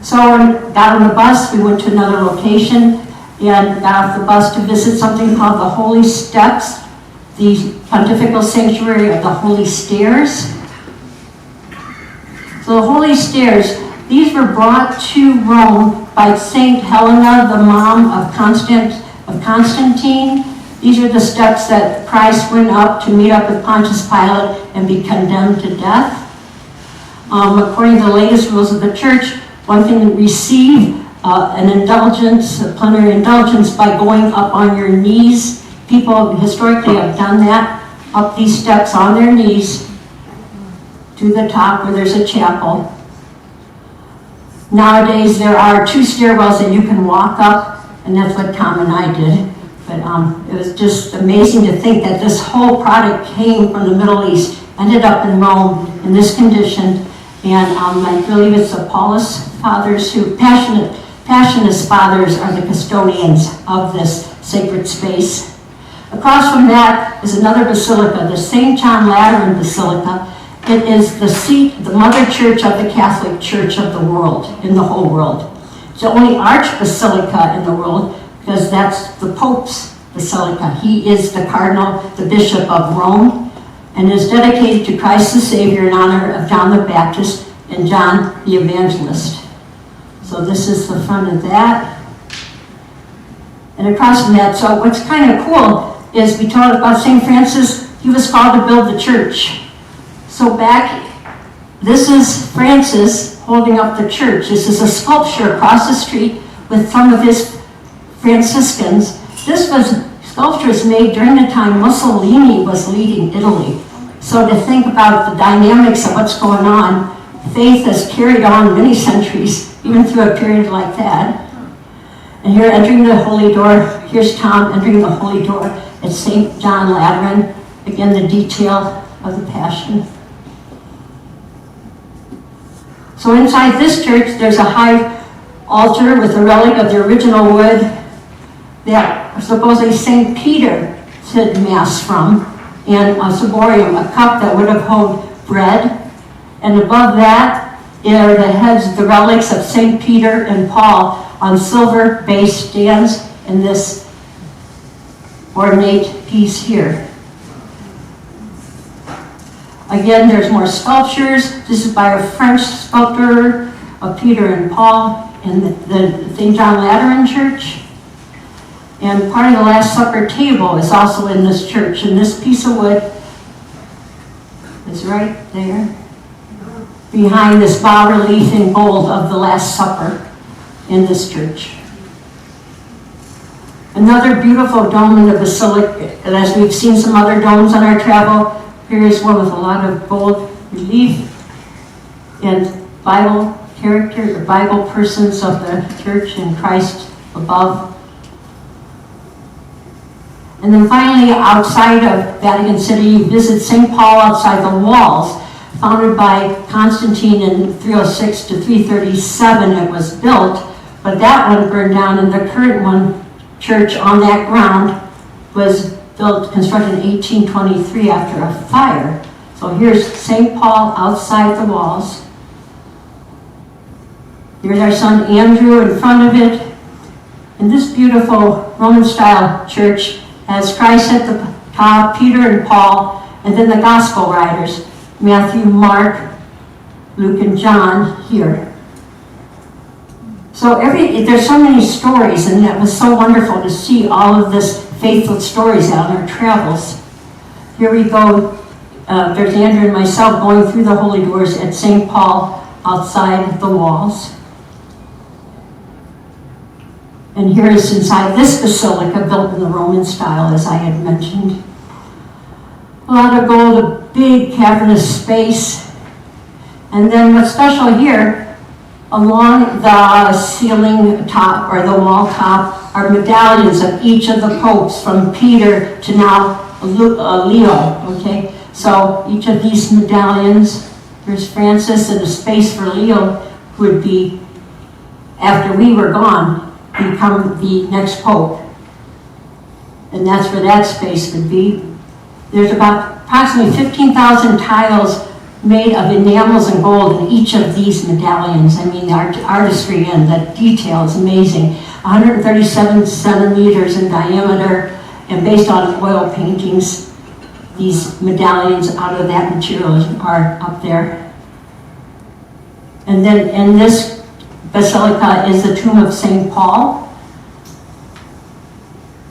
So when we got on the bus, we went to another location and got off the bus to visit something called the Holy Steps, the Pontifical Sanctuary of the Holy Stairs. So the Holy Stairs, these were brought to Rome by Saint Helena, the mom of Constantine. These are the steps that Christ went up to meet up with Pontius Pilate and be condemned to death. According to the latest rules of the church, One can receive an indulgence, a plenary indulgence, by going up on your knees. People historically have done that, up these steps on their knees to the top where there's a chapel. Nowadays, there are 2 stairwells that you can walk up, and that's what Tom and I did. But it was just amazing to think that this whole product came from the Middle East, ended up in Rome in this condition, and I believe it's the Paulist fathers who, Passionist fathers are the custodians of this sacred space. Across from that is another basilica, the St. John Lateran Basilica. It is the seat, the mother church of the Catholic Church of the world, in the whole world. It's the only archbasilica in the world because that's the Pope's basilica. He is the Cardinal, the Bishop of Rome, and is dedicated to Christ the Savior in honor of John the Baptist and John the Evangelist. So this is the front of that. And across from that, so what's kind of cool is we talked about St. Francis. He was called to build the church. So this is Francis holding up the church. This is a sculpture across the street with some of his Franciscans. Sculpture was made during the time Mussolini was leading Italy. So to think about the dynamics of what's going on, faith has carried on many centuries, even through a period like that. And here entering the Holy Door, here's Tom entering the Holy Door at St. John Lateran. Again, the detail of the Passion. So inside this church, there's a high altar with a relic of the original wood that supposedly St. Peter said Mass from, and a ciborium, a cup that would have held bread. And above that are the heads, the relics of St. Peter and Paul on silver base stands in this ornate piece here. Again, there's more sculptures. This is by a French sculptor of Peter and Paul in the St. John Lateran Church. And part of the Last Supper table is also in this church. And this piece of wood is right there behind this bas-relief in gold of the Last Supper in this church. Another beautiful dome in the basilica, and as we've seen some other domes on our travel, here is one with a lot of gold relief and Bible character, the Bible persons of the church and Christ above. And then finally, outside of Vatican City, you visit St. Paul outside the walls. Founded by Constantine in 306 to 337, it was built, but that one burned down, and the current one, church on that ground, was constructed in 1823 after a fire. So here's St. Paul outside the walls. Here's our son Andrew in front of it. And this beautiful Roman-style church has Christ at the top, Peter and Paul, and then the gospel writers, Matthew, Mark, Luke, and John here. So there's so many stories, and it was so wonderful to see all of this faithful stories out on our travels. Here we go. There's Andrew and myself going through the holy doors at St. Paul outside the walls. And here is inside this basilica built in the Roman style, as I had mentioned. A lot of gold, a big cavernous space. And then what's special here, along the ceiling top or the wall top are medallions of each of the popes from Peter to now Leo, okay? So each of these medallions, there's Francis, and a space for Leo would be, after we were gone, become the next pope. And that's where that space would be. There's about approximately 15,000 tiles made of enamels and gold in each of these medallions. I mean, the artistry and the detail is amazing. 137 centimeters in diameter, and based on oil paintings, these medallions out of that material are up there. And then in this basilica is the tomb of St. Paul.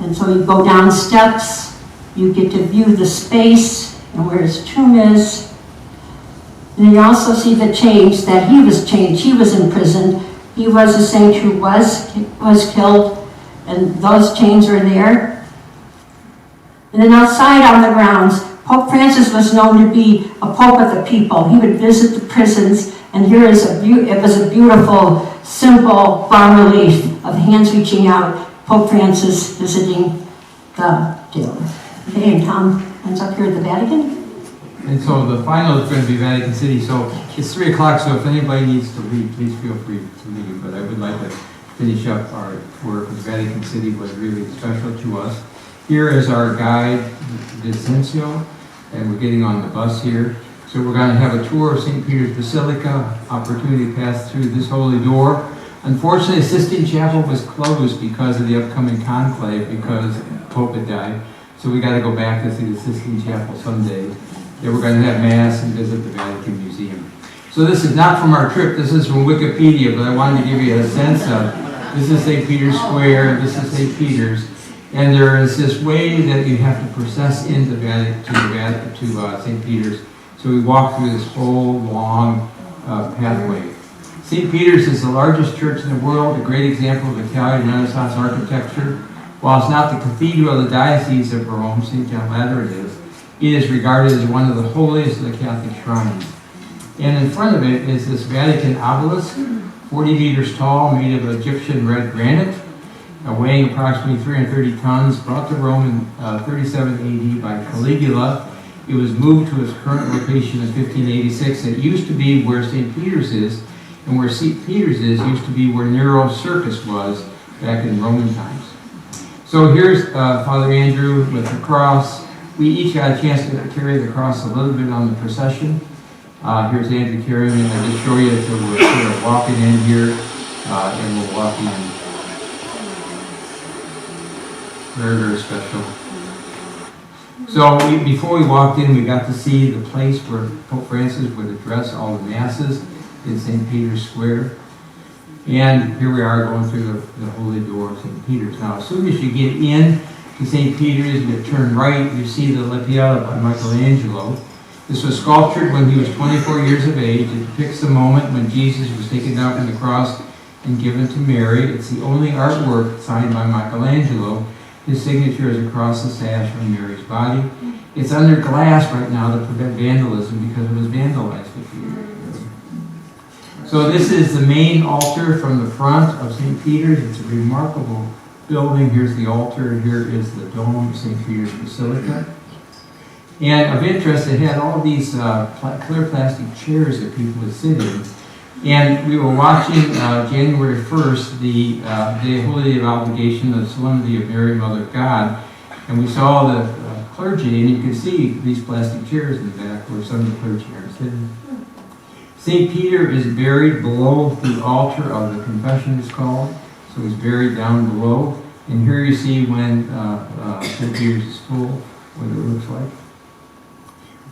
And so you go down steps, you get to view the space and where his tomb is. And you also see the change that he was changed. He was imprisoned. He was a saint who was killed, and those chains are there. And then outside on the grounds, Pope Francis was known to be a pope of the people. He would visit the prisons, and here is it was a beautiful, simple bas-relief of hands reaching out, Pope Francis visiting the jailers. Okay, and Tom ends up here at the Vatican. And so the final is going to be Vatican City. So it's 3 o'clock, so if anybody needs to leave, please feel free to leave. But I would like to finish up our tour because Vatican City was really special to us. Here is our guide, Vicencio, and we're getting on the bus here. So we're going to have a tour of St. Peter's Basilica, opportunity to pass through this holy door. Unfortunately, the Sistine Chapel was closed because of the upcoming conclave, because Pope had died. So we got to go back to see the Sistine Chapel someday. Then we're going to have Mass and visit the Vatican Museum. So this is not from our trip, this is from Wikipedia, but I wanted to give you a sense of, this is St. Peter's Square, this is St. Peter's, and there is this way that you have to process into St. Peter's. So we walk through this whole long pathway. St. Peter's is the largest church in the world, a great example of Italian Renaissance architecture. While it's not the cathedral of the Diocese of Rome, St. John Lateran it is regarded as one of the holiest of the Catholic shrines. And in front of it is this Vatican obelisk, 40 meters tall, made of Egyptian red granite, weighing approximately 330 tons, brought to Rome in 37 AD by Caligula. It was moved to its current location in 1586. It used to be where St. Peter's is, and where St. Peter's is used to be where Nero's circus was back in Roman times. So here's Father Andrew with the cross. We each got a chance to carry the cross a little bit on the procession. Here's Andrew carrying it. I just show you that we're sort of walking in here, and we're walking in. Very, very special. So before we walked in, we got to see the place where Pope Francis would address all the masses in St. Peter's Square. And here we are going through the holy door of St. Peter's. Now, as soon as you get in to St. Peter's and you turn right, you see the Lapidella by Michelangelo. This was sculptured when he was 24 years of age. It depicts the moment when Jesus was taken down from the cross and given to Mary. It's the only artwork signed by Michelangelo. His signature is across the sash on Mary's body. It's under glass right now to prevent vandalism because it was vandalized a few years ago. So this is the main altar from the front of St. Peter's. It's a remarkable building. Here's the altar. Here is the dome of St. Peter's Basilica. And of interest, it had all these clear plastic chairs that people would sit in. And we were watching January 1st, the Day of Holy Day of Obligation, the Solemnity of Mary, Mother of God. And we saw the clergy, and you can see these plastic chairs in the back where some of the clergy are sitting. St. Peter is buried below the altar of the confession, is called. So he's buried down below. And here you see when St. Peter's is full, what it looks like.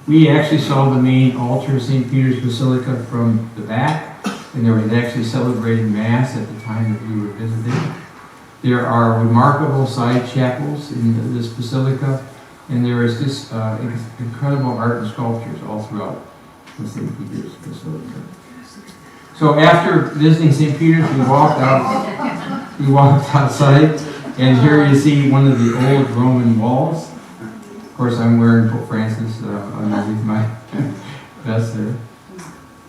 We actually saw the main altar of St. Peter's Basilica from the back, and there was actually celebrating Mass at the time that we were visiting. There are remarkable side chapels in this basilica, and there is this incredible art and sculptures all throughout the St. Peter's Basilica. So after visiting St. Peter's, we walked outside, and here you see one of the old Roman walls. Of course, I'm wearing Pope Francis underneath my vest there.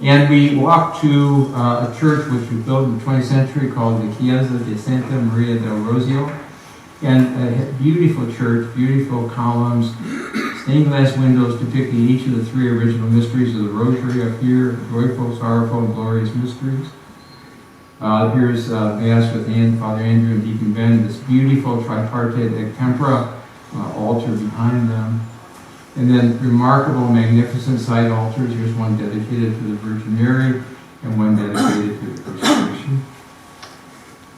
And we walked to a church which was built in the 20th century called the Chiesa di Santa Maria del Rosio. And a beautiful church, beautiful columns, stained glass windows depicting each of the 3 original mysteries of the Rosary up here, joyful, sorrowful, and glorious mysteries. Here's Mass with Father Andrew and Deacon Ben, this beautiful tripartite egg tempera altar behind them. And then remarkable, magnificent side altars. Here's one dedicated to the Virgin Mary and one dedicated to the Crucifixion.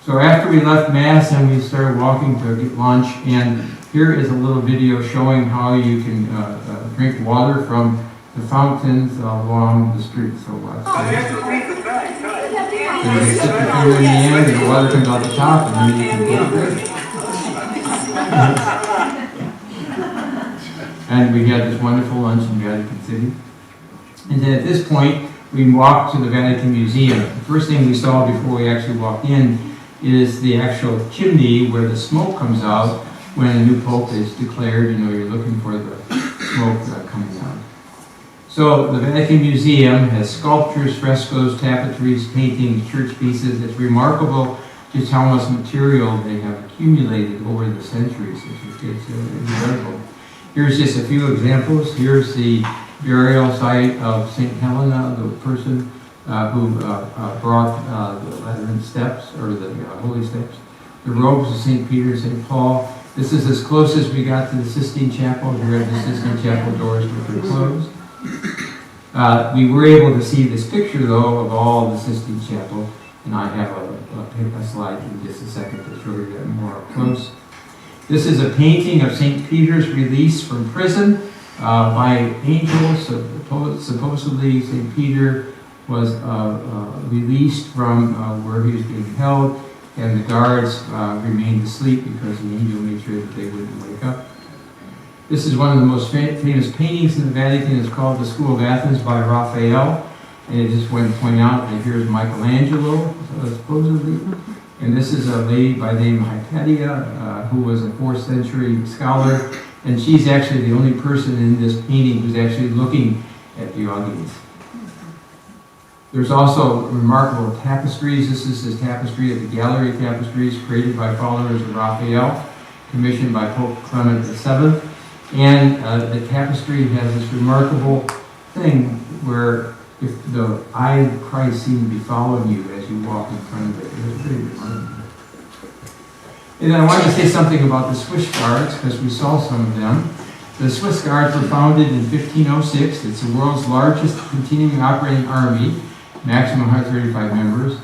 So after we left Mass and we started walking to get lunch, and here is a little video showing how you can drink water from the fountains along the street. So watch this. So you can stick your finger in the end and the water comes out the top and then you can get it. And we had this wonderful lunch in Vatican City. And then at this point, we walked to the Vatican Museum. The first thing we saw before we actually walked in is the actual chimney where the smoke comes out when a new pope is declared. You know, you're looking for the smoke coming out. So the Vatican Museum has sculptures, frescoes, tapestries, paintings, church pieces. It's remarkable just how much material they have accumulated over the centuries. It's incredible. Here's just a few examples. Here's the burial site of St. Helena, the person who brought the Lateran steps, or the holy steps. The robes of St. Peter, St. Paul. This is as close as we got to the Sistine Chapel. Here are the Sistine Chapel doors, which are closed. We were able to see this picture, though, of all the Sistine Chapel, and I have a slide in just a second to show you that more up close. This is a painting of St. Peter's release from prison by angels. Supposedly, St. Peter was released from where he was being held, and the guards remained asleep because the angel made sure that they wouldn't wake up. This is one of the most famous paintings in the Vatican. It's called The School of Athens by Raphael. And I just want to point out that here's Michelangelo, supposedly. And this is a lady by the name of Hypatia, who was a 4th century scholar. And she's actually the only person in this painting who's actually looking at the audience. There's also remarkable tapestries. This is the tapestry of the Gallery of Tapestries, created by followers of Raphael, commissioned by Pope Clement VII. And the tapestry has this remarkable thing where if the eye of Christ seemed to be following you as you walk in front of it. It was pretty remarkable. And then I wanted to say something about the Swiss Guards, because we saw some of them. The Swiss Guards were founded in 1506. It's the world's largest continuing operating army, maximum 135 members.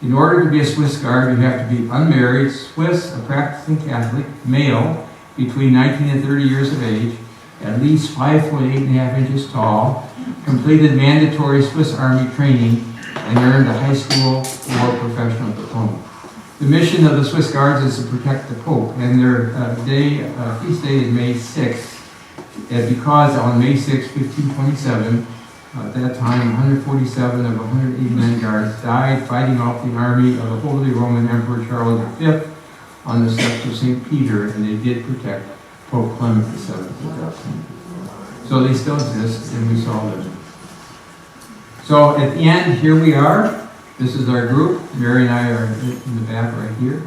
In order to be a Swiss Guard, you have to be unmarried, Swiss, a practicing Catholic, male, between 19 and 30 years of age, at least 5 foot 8.5 inches tall, completed mandatory Swiss Army training, and earned a high school or professional diploma. The mission of the Swiss Guards is to protect the Pope, and their feast day is May 6th. And because on May 6, 1527, at that time, 147 of 189 guards died fighting off the army of the Holy Roman Emperor Charles V on the steps of St. Peter, and they did protect Pope Clement VII at that time. So they still exist, and we saw them. So at the end, here we are. This is our group. Mary and I are in the back right here.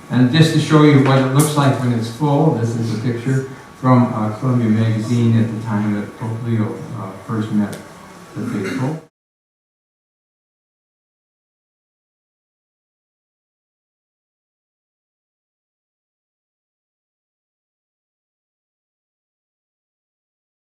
And just to show you what it looks like when it's full, this is a picture from Columbia Magazine at the time that Pope Leo first met the faithful.